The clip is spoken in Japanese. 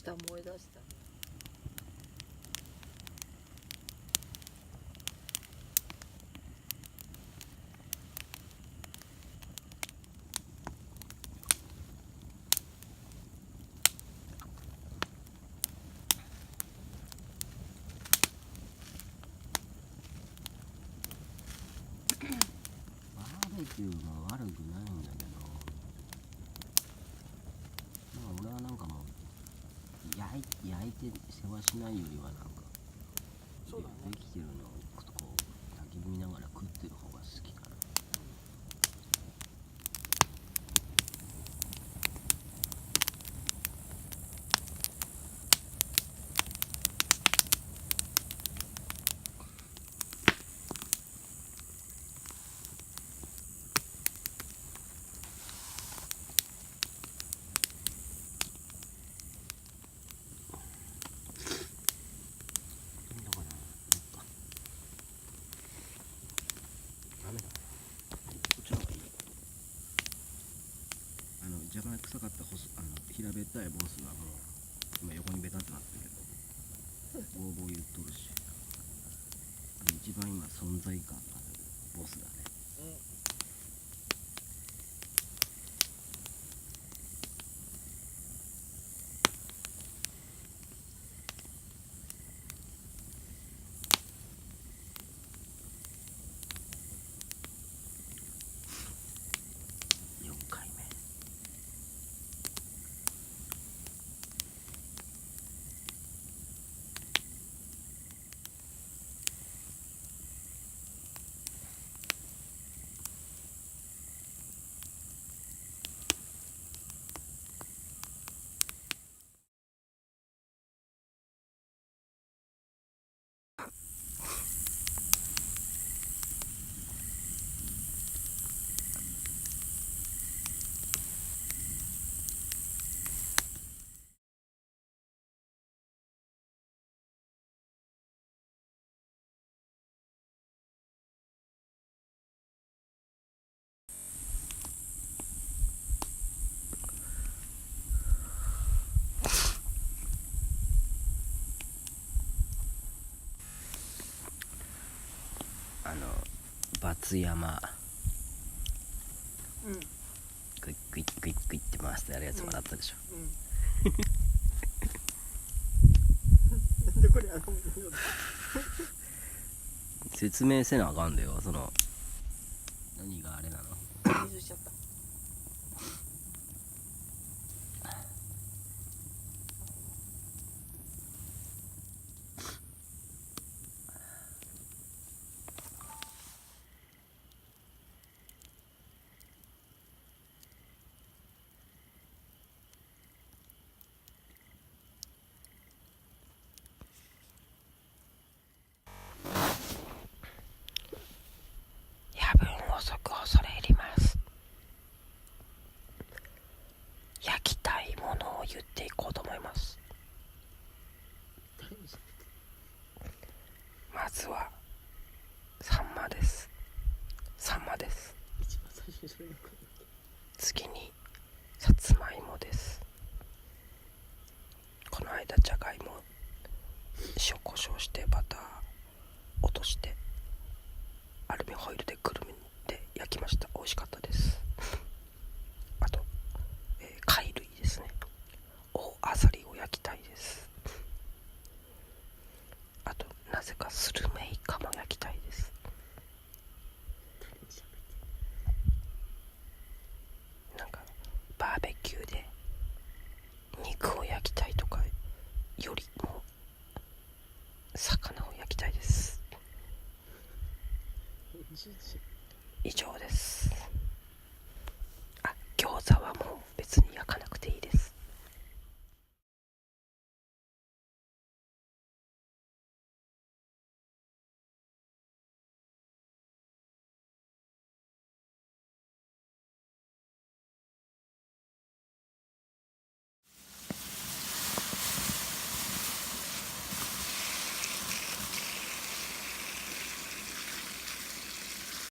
した思い出した。バーベキューも悪くないんだけど、俺はなんかもう焼いて世話しないよりはなんかそうだね。できてるのをこう焚き火見ながら食ってる方が好きかな。どこだ、ダメだ、こっちの方がいい。若干臭かった平べったいボスがもう今横にベタってなってるけど、ボーボー言っとるし、一番今存在感あるボスだね。4回目。罰山、クイックイックイックイって回してやるやつもらったでしょ。なんでこれ説明せなあかんだよ、何があれなの。水しちゃった。夜分遅く恐れ入ります。焼きたいものを言っていこうと思います。まずはサンマです。サンマです。一番最初にそれが来る。次にさつまいもです。この間じゃがいも塩コショウしてバター落としてアルミホイルでくるみで焼きました。美味しかったです。